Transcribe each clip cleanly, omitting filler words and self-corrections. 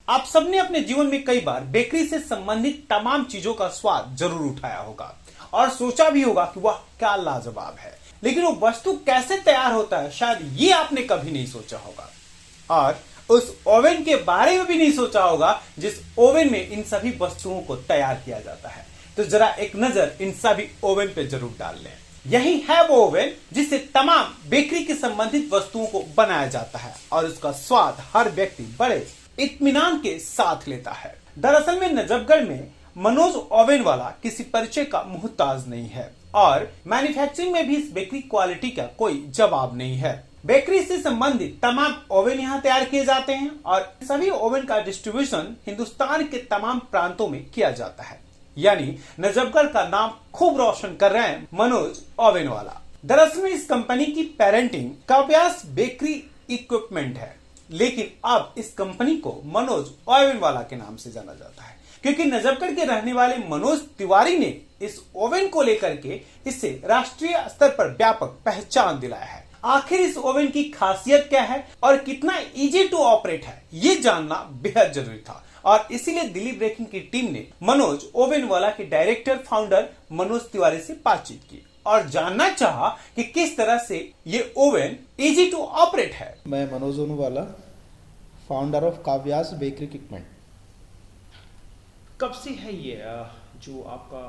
आप सबने अपने जीवन में कई बार बेकरी से संबंधित तमाम चीजों का स्वाद जरूर उठाया होगा और सोचा भी होगा कि वह क्या लाजवाब है, लेकिन वो वस्तु कैसे तैयार होता है शायद ये आपने कभी नहीं सोचा होगा। और उस ओवन के बारे में भी नहीं सोचा होगा जिस ओवन में इन सभी वस्तुओं को तैयार किया जाता है। तो जरा एक नजर इन सभी ओवन पे जरूर डाल लें। यही है वो ओवन जिससे तमाम बेकरी के संबंधित वस्तुओं को बनाया जाता है और उसका स्वाद हर व्यक्ति बड़े इत्मीनान के साथ लेता है। दरअसल में नजफगढ़ में मनोज ओवन वाला किसी परिचय का मोहताज नहीं है और मैन्युफैक्चरिंग में भी इस बेकरी क्वालिटी का कोई जवाब नहीं है। बेकरी से संबंधित तमाम ओवन यहाँ तैयार किए जाते हैं और सभी ओवन का डिस्ट्रीब्यूशन हिंदुस्तान के तमाम प्रांतों में किया जाता है। यानी नजफगढ़ का नाम खूब रोशन कर रहे हैं मनोज ओवन वाला। दरअसल इस कंपनी की पेरेंटिंग काव्यास बेकरी इक्विपमेंट है, लेकिन अब इस कंपनी को मनोज ओवन वाला के नाम से जाना जाता है क्योंकि नजफगढ़ के रहने वाले मनोज तिवारी ने इस ओवन को लेकर के इससे राष्ट्रीय स्तर पर व्यापक पहचान दिलाया है। आखिर इस ओवन की खासियत क्या है और कितना इजी टू ऑपरेट है, ये जानना बेहद जरूरी था और इसीलिए दिल्ली ब्रेकिंग की टीम ने मनोज ओवन वाला के डायरेक्टर फाउंडर मनोज तिवारी से बातचीत की और जानना चाहा कि किस तरह से ये ओवन इजी टू ऑपरेट है। मैं मनोज ओवन वाला, फाउंडर ऑफ काव्यास बेकरी इक्विपमेंट। कब से है ये जो आपका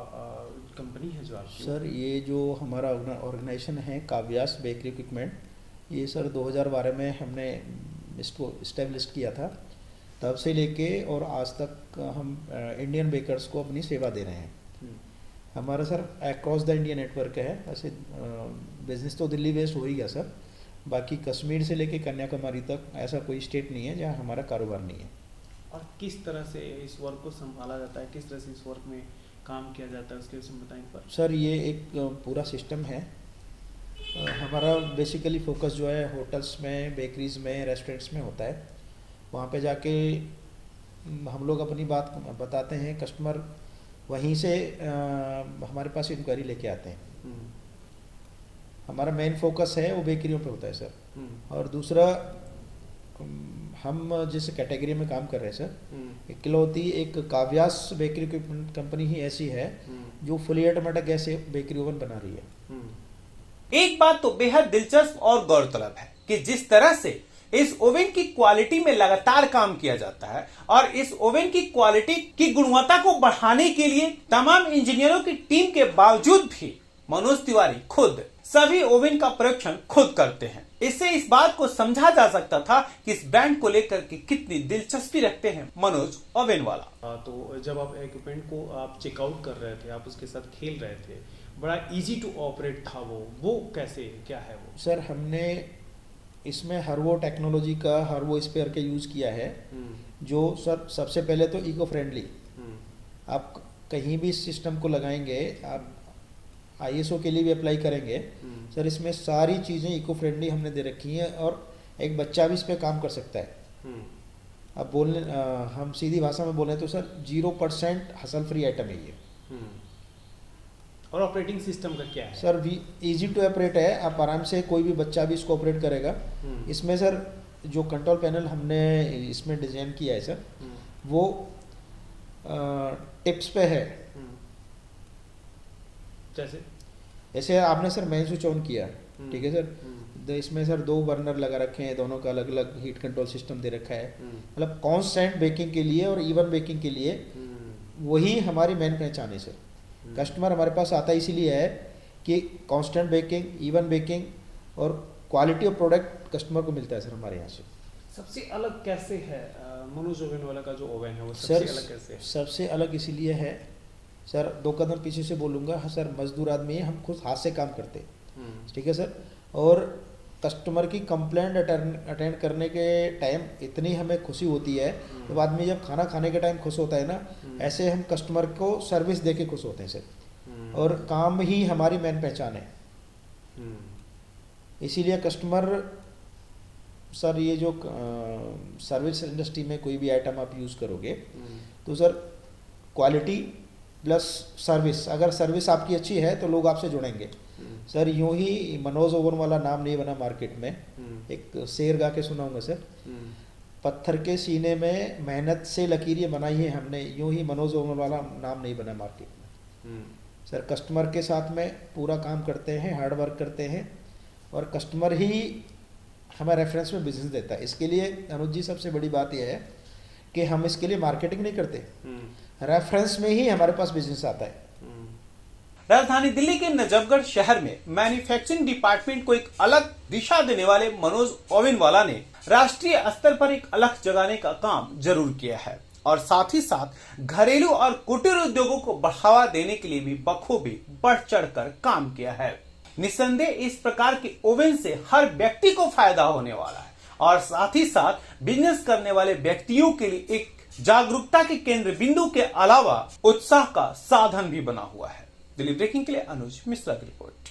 कंपनी है जो आपकी? सर ये जो हमारा ऑर्गेनाइजेशन है काव्यास बेकरी इक्विपमेंट, ये सर 2012 में हमने इसको इस्टेब्लिश किया था। तब से लेके और आज तक हम इंडियन बेकर्स को अपनी सेवा दे रहे हैं। हमारा sir across the India network है। ऐसे बिजनेस तो दिल्ली बेस्ड हो ही गया सर, बाकी कश्मीर से लेके कन्याकुमारी तक ऐसा कोई स्टेट नहीं है जहाँ हमारा कारोबार नहीं है। और किस तरह से इस वर्क को संभाला जाता है, किस तरह से इस वर्क में काम किया जाता है, उसके विषय में बताएं पर। सर ये एक पूरा सिस्टम है। हमारा बेसिकली फोकस जो है होटल्स में, बेकरीज में, रेस्टोरेंट्स में होता है। वहाँ पे जाके हम लोग अपनी बात बताते हैं, कस्टमर वहीं से हमारे पास इंक्वायरी लेके आते हैं। हमारा मेन फोकस है वो बेकरियों पे होता है सर। और दूसरा हम जिस कैटेगरी में काम कर रहे हैं सर, इकलौती एक काव्यास बेकरी कंपनी ही ऐसी है जो फुली ऑटोमेटिक ऐसे बेकरी ओवन बना रही है। एक बात तो बेहद दिलचस्प और गौरतलब है कि जिस तरह से इस ओवन की क्वालिटी में लगातार काम किया जाता है और इस ओवन की क्वालिटी की गुणवत्ता को बढ़ाने के लिए तमाम इंजीनियरों की टीम के बावजूद भी मनोज तिवारी खुद सभी ओवन का परीक्षण खुद करते हैं। इससे इस बात को समझा जा सकता था कि इस ब्रांड को लेकर के कितनी दिलचस्पी रखते हैं मनोज ओवन वाला। तो जब आप इक्विपमेंट को आप चेकआउट कर रहे थे, आप उसके साथ खेल रहे थे, बड़ा इजी टू ऑपरेट था वो कैसे, क्या है वो? सर हमने इसमें हर वो टेक्नोलॉजी का, हर वो स्पेयर का यूज़ किया है जो सर सबसे पहले तो इको फ्रेंडली। आप कहीं भी इस सिस्टम को लगाएंगे, आप ISO के लिए भी अप्लाई करेंगे सर, इसमें सारी चीज़ें इको फ्रेंडली हमने दे रखी हैं और एक बच्चा भी इस पर काम कर सकता है। अब बोलने हम सीधी भाषा में बोलें तो सर 0% हसल फ्री आइटम है ये। और ऑपरेटिंग सिस्टम का क्या है? सर इजी टू ऑपरेट है, आप आराम से कोई भी बच्चा भी इसको ऑपरेट करेगा। इसमें सर जो कंट्रोल पैनल हमने इसमें डिजाइन किया है सर, वो टिप्स पे है। जैसे आपने सर मेन स्विच ऑन किया, ठीक है सर, तो इसमें सर 2 बर्नर लगा रखे हैं, दोनों का अलग अलग हीट कंट्रोल सिस्टम दे रखा है। मतलब कांस्टेंट बेकिंग के लिए और इवन बेकिंग के लिए वही हमारी मेन पहचान है सर। कस्टमर हमारे पास आता इसीलिए है कि कांस्टेंट बेकिंग, इवन बेकिंग और क्वालिटी ऑफ प्रोडक्ट कस्टमर को मिलता है सर हमारे यहाँ से। सबसे अलग कैसे है मनोज ओवन वाला का जो ओवन है वो सबसे अलग कैसे है? सबसे अलग इसीलिए है सर, 2 कदम पीछे से बोलूँगा। हाँ सर, मजदूर आदमी है, हम खुद हाथ से काम करते हैं, ठीक है सर। और कस्टमर की कंप्लेंट अटेंड करने के टाइम इतनी हमें खुशी होती है, जब आदमी जब खाना खाने के टाइम खुश होता है ना, ऐसे हम कस्टमर को सर्विस दे के खुश होते हैं सर। और काम ही हमारी मेन पहचान है, इसीलिए कस्टमर सर ये जो सर्विस इंडस्ट्री में कोई भी आइटम आप यूज़ करोगे तो सर क्वालिटी प्लस सर्विस, अगर सर्विस आपकी अच्छी है तो लोग आपसे जुड़ेंगे सर। यूं ही मनोज ओवन वाला नाम नहीं बना मार्केट में। एक शेर गा के सुनाऊंगा सर, पत्थर के सीने में मेहनत से लकीरें बनाई है हमने, यूं ही मनोज ओमल वाला नाम नहीं बना मार्केट में। सर कस्टमर के साथ में पूरा काम करते हैं, हार्ड वर्क करते हैं, और कस्टमर ही हमें रेफरेंस में बिजनेस देता है। इसके लिए अनुज जी सबसे बड़ी बात यह है कि हम इसके लिए मार्केटिंग नहीं करते, रेफरेंस में ही हमारे पास बिजनेस आता है। राजधानी दिल्ली के नजफगढ़ शहर में मैन्युफैक्चरिंग डिपार्टमेंट को एक अलग दिशा देने वाले मनोज ओविनवाला ने राष्ट्रीय स्तर पर एक अलख जगाने का काम जरूर किया है, और साथ ही साथ घरेलू और कुटीर उद्योगों को बढ़ावा देने के लिए भी बखूबी बढ़ चढ़कर काम किया है। निस्संदेह इस प्रकार के ओवन से हर व्यक्ति को फायदा होने वाला है, और साथ ही साथ बिजनेस करने वाले व्यक्तियों के लिए एक जागरूकता के केंद्र बिंदु के अलावा उत्साह का साधन भी बना हुआ है। दिल्ली ब्रेकिंग के लिए अनुज मिश्रा की रिपोर्ट।